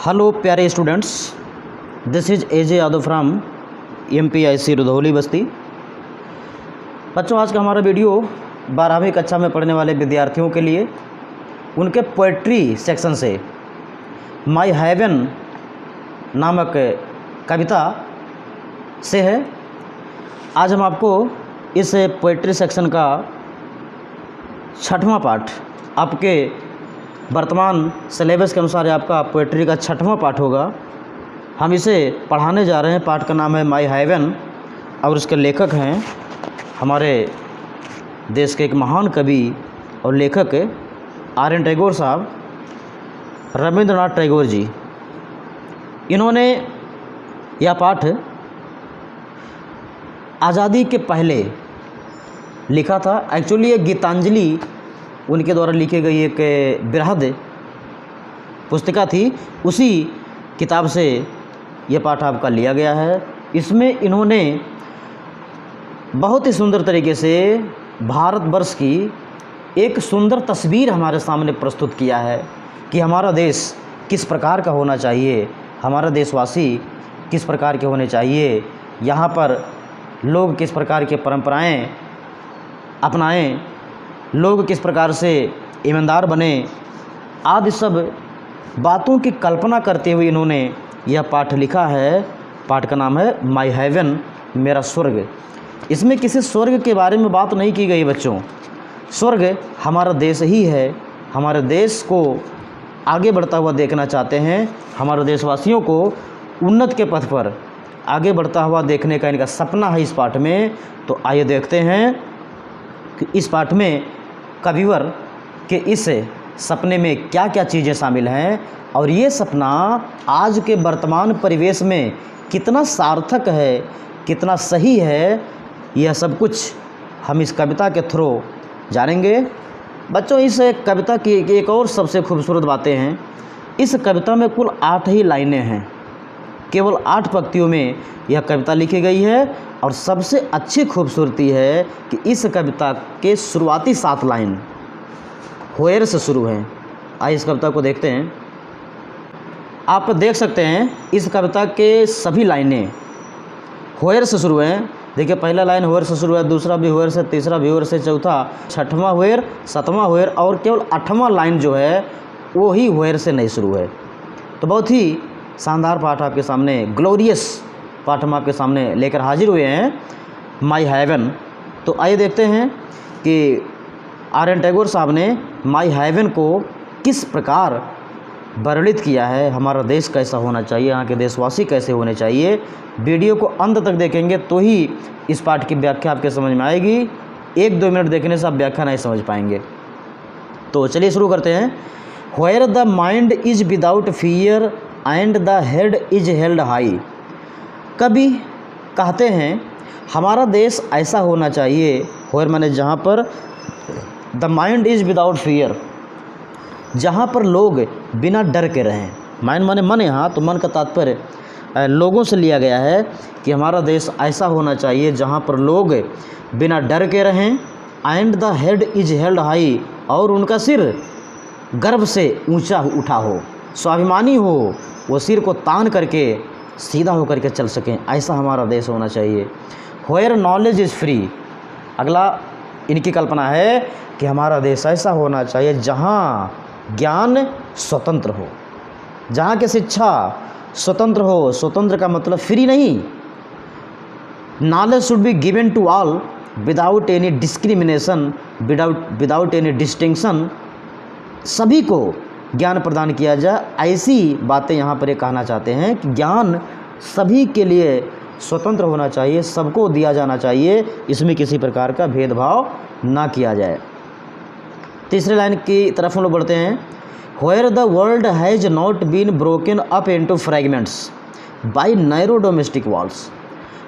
Hello प्यारे students, this is AJ Yadav from MPIC Rudhauli बस्ती। बच्चों, आज का हमारा वीडियो 12वीं कक्षा में पढ़ने वाले विद्यार्थियों के लिए उनके पोएट्री सेक्शन से माई हेवन नामक कविता से है। आज हम आपको इस पोएट्री सेक्शन का 6वां पाठ, आपके वर्तमान सिलेबस के अनुसार आपका पोएट्री का 6वां पाठ होगा। हम इसे पढ़ाने जा रहे हैं। पाठ का नाम है माई हेवन और इसके लेखक हैं हमारे देश के एक महान कवि और लेखक RN टैगोर साहब, रविंद्रनाथ टैगोर जी। इन्होंने यह पाठ आज़ादी के पहले लिखा था। एक्चुअली ये गीतांजलि उनके द्वारा लिखी गई एक बृहद पुस्तिका थी, उसी किताब से यह पाठ आपका लिया गया है। इसमें इन्होंने बहुत ही सुंदर तरीके से भारतवर्ष की एक सुंदर तस्वीर हमारे सामने प्रस्तुत किया है कि हमारा देश किस प्रकार का होना चाहिए, हमारा देशवासी किस प्रकार के होने चाहिए, यहाँ पर लोग किस प्रकार के परंपराएं अपनाएं, लोग किस प्रकार से ईमानदार बने, आदि सब बातों की कल्पना करते हुए इन्होंने यह पाठ लिखा है। पाठ का नाम है माई हेवन, मेरा स्वर्ग। इसमें किसी स्वर्ग के बारे में बात नहीं की गई बच्चों। स्वर्ग हमारा देश ही है। हमारे देश को आगे बढ़ता हुआ देखना चाहते हैं। हमारे देशवासियों को उन्नत के पथ पर आगे बढ़ता हुआ देखने का इनका सपना है इस पाठ में। तो आइए देखते हैं कि इस पाठ में कविवर के इस सपने में क्या क्या चीज़ें शामिल हैं और ये सपना आज के वर्तमान परिवेश में कितना सार्थक है, कितना सही है, यह सब कुछ हम इस कविता के थ्रू जानेंगे। बच्चों, इस कविता की एक और सबसे खूबसूरत बातें हैं। इस कविता में कुल 8 ही लाइनें हैं। केवल 8 पंक्तियों में यह कविता लिखी गई है और सबसे अच्छी खूबसूरती है कि इस कविता के शुरुआती 7 लाइन होयर से शुरू हैं। आइए इस कविता को देखते हैं। आप देख सकते हैं इस कविता के सभी लाइनें होयर से शुरू हैं। देखिए, पहला लाइन होयर से शुरू है, दूसरा भी होयर से, तीसरा भी होयर से, चौथा 6वां होयर, 7वां होयर और केवल 8वां लाइन जो है वो ही होयर से नहीं शुरू है। तो बहुत ही शानदार पाठ आपके सामने, ग्लोरियस पाठ हम आपके सामने लेकर हाजिर हुए हैं, माई हेवन। तो आइए देखते हैं कि RN टैगोर साहब ने माई हेवन को किस प्रकार वर्णित किया है। हमारा देश कैसा होना चाहिए, यहाँ के देशवासी कैसे होने चाहिए। वीडियो को अंत तक देखेंगे तो ही इस पाठ की व्याख्या आपके समझ में आएगी। 1-2 मिनट देखने से आप व्याख्या नहीं समझ पाएंगे। तो चलिए शुरू करते हैं। Where the mind is without fear and the head is held high. कभी कहते हैं हमारा देश ऐसा होना चाहिए। व्हेयर माने जहाँ पर, the mind is without fear, जहाँ पर लोग बिना डर के रहें। माइंड माने मन, यहाँ तो मन का तात्पर्य लोगों से लिया गया है कि हमारा देश ऐसा होना चाहिए जहाँ पर लोग बिना डर के रहें। And the head is held high, और उनका सिर गर्व से ऊंचा उठा हो, स्वाभिमानी हो, वो सिर को तान करके सीधा होकर के चल सकें। ऐसा हमारा देश होना चाहिए। व्हेयर नॉलेज इज़ फ्री, अगला इनकी कल्पना है कि हमारा देश ऐसा होना चाहिए जहाँ ज्ञान स्वतंत्र हो, जहाँ की शिक्षा स्वतंत्र हो। स्वतंत्र का मतलब फ्री नहीं। Knowledge should be given to all without any discrimination, without any distinction. सभी को ज्ञान प्रदान किया जाए, ऐसी बातें यहाँ पर ये कहना चाहते हैं कि ज्ञान सभी के लिए स्वतंत्र होना चाहिए, सबको दिया जाना चाहिए, इसमें किसी प्रकार का भेदभाव ना किया जाए। तीसरे लाइन की तरफ हम लोग बढ़ते हैं। Where the world has not been broken up into fragments by narrow domestic walls.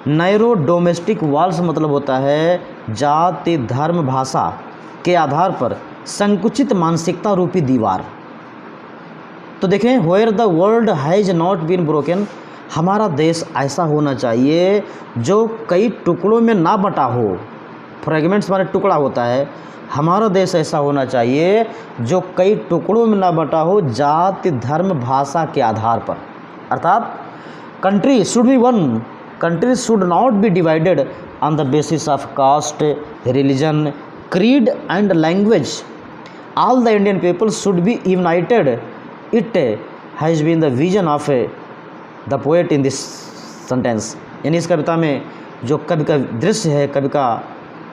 Narrow domestic walls मतलब होता है जाति, धर्म, भाषा के आधार पर संकुचित मानसिकता रूपी दीवार। तो देखें, where the world has not been broken, हमारा देश ऐसा होना चाहिए जो कई टुकड़ों में ना बटा हो। फ्रैगमेंट्स माने टुकड़ा होता है, हमारा देश ऐसा होना चाहिए जो कई टुकड़ों में ना बटा हो जाति धर्म भाषा के आधार पर, अर्थात country should be one, country should not be divided on the basis of caste, religion, creed and language. All the Indian people should be united. It has been the vision of the poet in this sentence. यानी इस कविता में जो कवि का दृश्य है, कवि का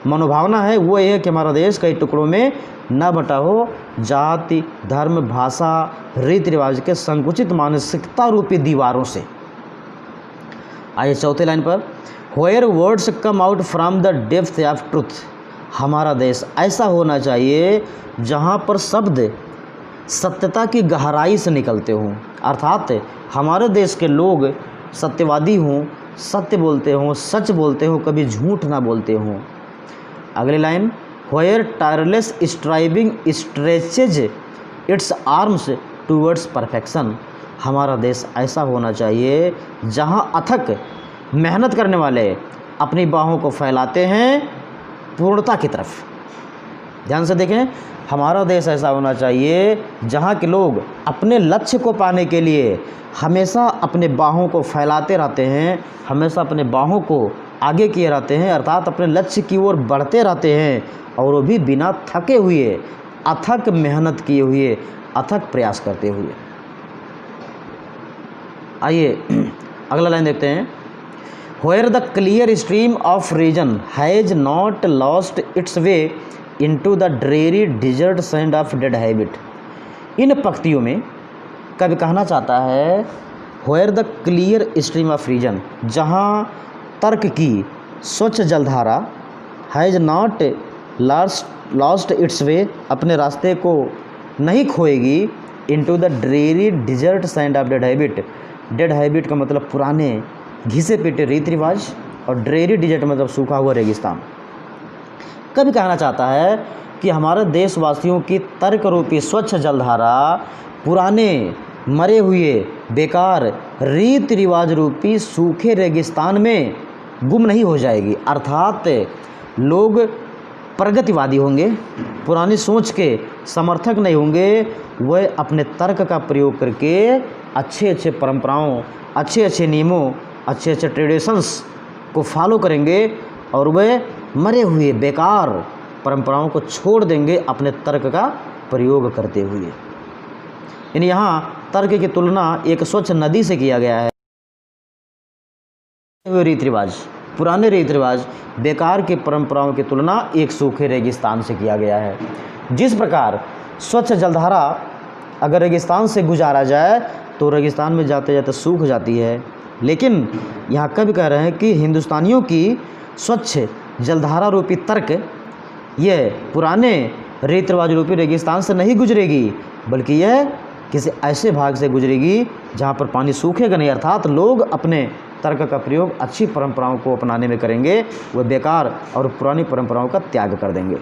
मनोभावना है, वो ये है कि हमारा देश कई टुकड़ों में न बटा हो जाति धर्म भाषा रीति रिवाज के संकुचित मानसिकता रूपी दीवारों से। आइए चौथे लाइन पर, Where words come out from the depth of truth. हमारा देश ऐसा होना चाहिए जहाँ पर शब्द सत्यता की गहराई से निकलते हों, अर्थात हमारे देश के लोग सत्यवादी हों, सत्य बोलते हों, सच बोलते हों, कभी झूठ ना बोलते हों। अगली line, Where tireless striving stretches its arms towards perfection. हमारा देश ऐसा होना चाहिए जहाँ अथक मेहनत करने वाले अपनी बाहों को फैलाते हैं पूर्णता की तरफ। ध्यान से देखें, हमारा देश ऐसा होना चाहिए जहाँ के लोग अपने लक्ष्य को पाने के लिए हमेशा अपने बाहों को फैलाते रहते हैं, हमेशा अपने बाहों को आगे किए रहते हैं, अर्थात अपने लक्ष्य की ओर बढ़ते रहते हैं, और वो भी बिना थके हुए, अथक मेहनत किए हुए, अथक प्रयास करते हुए। आइए अगला लाइन देखते हैं, Where the clear stream of reason has not lost its way into the dreary desert sand of dead habit. इन पंक्तियों में कवि कहना चाहता है Where the clear stream of reason, जहाँ तर्क की स्वच्छ जलधारा has not lost its way, अपने रास्ते को नहीं खोएगी, into the dreary desert sand of dead habit. Dead habit का मतलब पुराने घिसे पीटे रीति रिवाज, और ड्रेरी डिजर्ट मतलब सूखा हुआ रेगिस्तान। कभी कहना चाहता है कि हमारे देशवासियों की तर्क रूपी स्वच्छ जलधारा पुराने मरे हुए बेकार रीति रिवाज रूपी सूखे रेगिस्तान में गुम नहीं हो जाएगी, अर्थात लोग प्रगतिवादी होंगे, पुरानी सोच के समर्थक नहीं होंगे, वह अपने तर्क का प्रयोग करके अच्छे अच्छे परंपराओं, अच्छे अच्छे नियमों, अच्छे अच्छे ट्रेडिशंस को फॉलो करेंगे, और वह मरे हुए बेकार परंपराओं को छोड़ देंगे अपने तर्क का प्रयोग करते हुए। यानी यहाँ तर्क की तुलना एक स्वच्छ नदी से किया गया है। रीति रिवाज, पुराने रीति रिवाज, बेकार की परंपराओं की तुलना एक सूखे रेगिस्तान से किया गया है। जिस प्रकार स्वच्छ जलधारा अगर रेगिस्तान से गुजारा जाए तो रेगिस्तान में जाते जाते सूख जाती है, लेकिन यहाँ कवि कह रहे हैं कि हिंदुस्तानियों की स्वच्छ जलधारा रूपी तर्क यह पुराने रीति रिवाज रूपी रेगिस्तान से नहीं गुजरेगी, बल्कि यह किसी ऐसे भाग से गुजरेगी जहाँ पर पानी सूखेगा नहीं, अर्थात लोग अपने तर्क का प्रयोग अच्छी परंपराओं को अपनाने में करेंगे, वह बेकार और पुरानी परंपराओं का त्याग कर देंगे।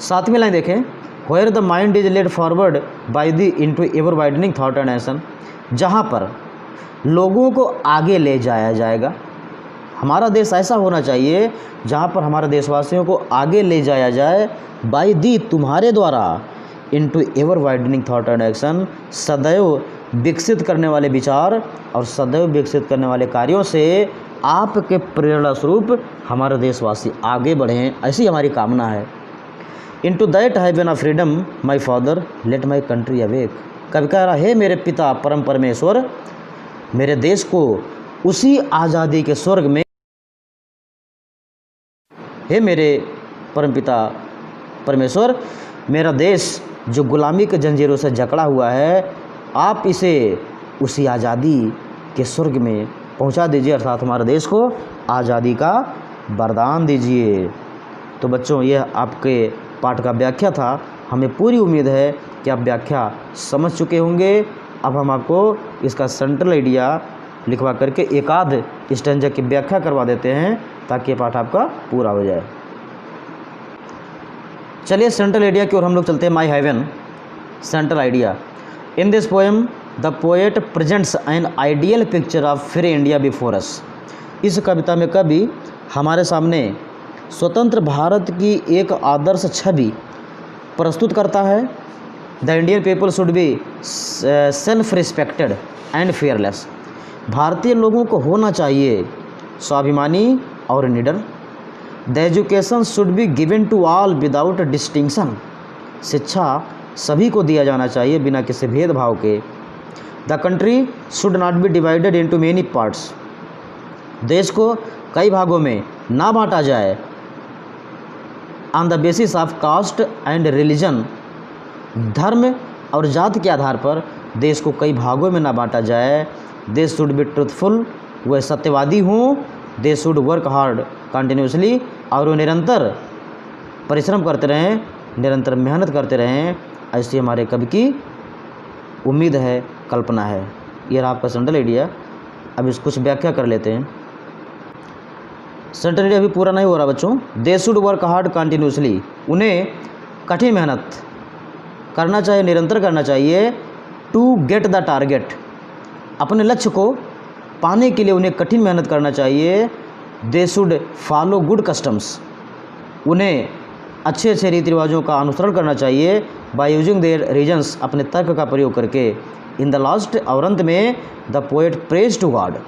सातवीं लाइन देखें, Where the mind is led forward by the into ever widening thought and action, जहाँ पर लोगों को आगे ले जाया जाएगा। हमारा देश ऐसा होना चाहिए जहाँ पर हमारे देशवासियों को आगे ले जाया जाए, बाई दी तुम्हारे द्वारा, into ever widening thought and action, सदैव विकसित करने वाले विचार और सदैव विकसित करने वाले कार्यों से आपके प्रेरणा स्वरूप हमारे देशवासी आगे बढ़ें, ऐसी हमारी कामना है। Into that heaven of freedom my father let my country awake, कभी कह रहा है मेरे पिता परम परमेश्वर, मेरे देश को उसी आज़ादी के स्वर्ग में, हे मेरे परम पिता परमेश्वर, मेरा देश जो गुलामी के जंजीरों से जकड़ा हुआ है, आप इसे उसी आज़ादी के स्वर्ग में पहुंचा दीजिए, अर्थात हमारे देश को आज़ादी का वरदान दीजिए। तो बच्चों, यह आपके पाठ का व्याख्या था। हमें पूरी उम्मीद है कि आप व्याख्या समझ चुके होंगे। अब हम आपको इसका सेंट्रल आइडिया लिखवा करके एक आध स्टैंजा की व्याख्या करवा देते हैं ताकि पाठ आपका पूरा हो जाए। चलिए सेंट्रल आइडिया की ओर हम लोग चलते हैं। My heaven, central idea. In this poem the poet presents an ideal picture of free India before us. इस कविता में कवि हमारे सामने स्वतंत्र भारत की एक आदर्श छवि प्रस्तुत करता है। The Indian people should be self respected and fearless. भारतीय लोगों को होना चाहिए स्वाभिमानी और निडर। The education should be given to all without distinction. शिक्षा सभी को दिया जाना चाहिए बिना किसी भेदभाव के। The country should not be divided into many parts. देश को कई भागों में ना बांटा जाए। On the basis of caste and religion. धर्म और जाति के आधार पर देश को कई भागों में ना बांटा जाए। देश शुड बी ट्रुथफुल। वह सत्यवादी हों। दे शुड वर्क हार्ड कंटिन्यूसली। और वो निरंतर परिश्रम करते रहें, निरंतर मेहनत करते रहें, ऐसी हमारे कवि की उम्मीद है, कल्पना है। ये रहा आपका सेंट्रल आइडिया। अब इस कुछ व्याख्या कर लेते हैं। सेंट्रल आइडिया अभी पूरा नहीं हो रहा बच्चों। They should work hard continuously. उन्हें कठिन मेहनत करना चाहिए, निरंतर करना चाहिए। To get the target. अपने लक्ष्य को पाने के लिए उन्हें कठिन मेहनत करना चाहिए। They should follow good customs. उन्हें अच्छे अच्छे रीति रिवाजों का अनुसरण करना चाहिए। By using their reasons. अपने तर्क का प्रयोग करके। इन द लास्ट, और अंत में, the poet prays to God.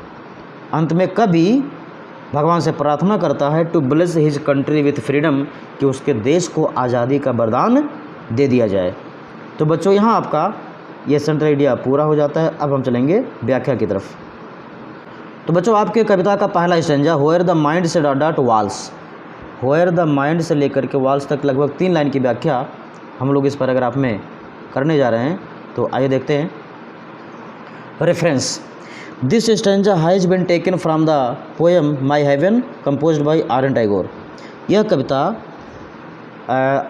अंत में कवि भगवान से प्रार्थना करता है to bless his country with freedom, कि उसके देश को आज़ादी का वरदान दे दिया जाए। तो बच्चों यहाँ आपका ये सेंट्रल आइडिया पूरा हो जाता है। अब हम चलेंगे व्याख्या की तरफ। तो बच्चों आपके कविता का पहला स्टेंजा, होयर द माइंड से डॉट वाल्स। होयर द माइंड से लेकर के वाल्स तक लगभग 3 लाइन की व्याख्या हम लोग इस पैराग्राफ में करने जा रहे हैं। तो आइए देखते हैं। Reference, this stanza has been taken from the poem my heaven composed by Aryan Tagore. यह कविता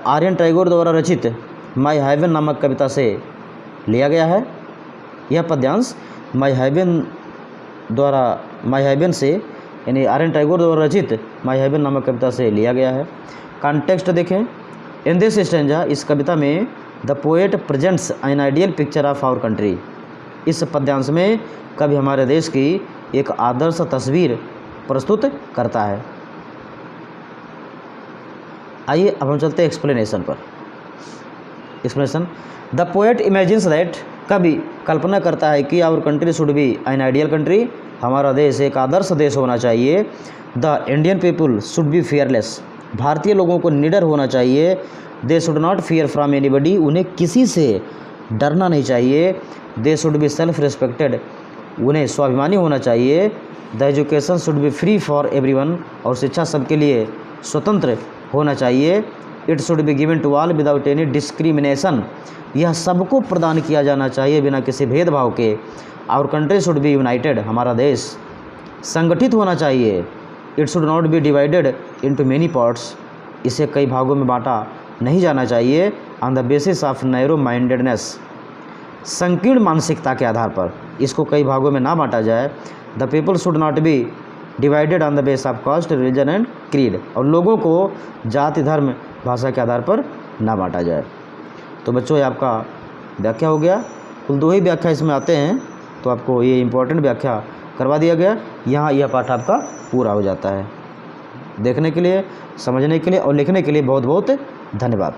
आर्यन टैगोर द्वारा रचित माई हेवन नामक कविता से लिया गया है। यह पद्यांश माई हेवन से, यानी आर्यन टैगोर द्वारा रचित माई हेवन नामक कविता से लिया गया है। कॉन्टेक्स्ट देखें। इन दिस स्टेंजा, इस कविता में, the poet presents an ideal picture of our country. इस पद्यांश में कवि हमारे देश की एक आदर्श तस्वीर प्रस्तुत करता है। आइए अब हम चलते हैं एक्सप्लेनेशन पर। Explanation, the poet imagines that. कवि कल्पना करता है कि our country should be an ideal country. हमारा देश एक आदर्श देश होना चाहिए। The Indian people should be fearless. भारतीय लोगों को निडर होना चाहिए। They should not fear from anybody. उन्हें किसी से डरना नहीं चाहिए। They should be self respected. उन्हें स्वाभिमानी होना चाहिए। The education should be free for everyone. और शिक्षा सबके लिए स्वतंत्र होना चाहिए। It should be given to all without any discrimination. यह सबको प्रदान किया जाना चाहिए बिना किसी भेदभाव के। Our country should be united. हमारा देश संगठित होना चाहिए। It should not be divided into many parts. इसे कई भागों में बांटा नहीं जाना चाहिए। On the basis of narrow mindedness. संकीर्ण मानसिकता के आधार पर इसको कई भागों में ना बांटा जाए। The people should not be divided on the base of caste, religion and creed. और लोगों को जाति, धर्म, भाषा के आधार पर ना बांटा जाए। तो बच्चों ये आपका व्याख्या हो गया। कुल 2 ही व्याख्या इसमें आते हैं, तो आपको ये इम्पोर्टेंट व्याख्या करवा दिया गया। यहाँ यह पाठ आपका पूरा हो जाता है। देखने के लिए, समझने के लिए और लिखने के लिए बहुत बहुत धन्यवाद।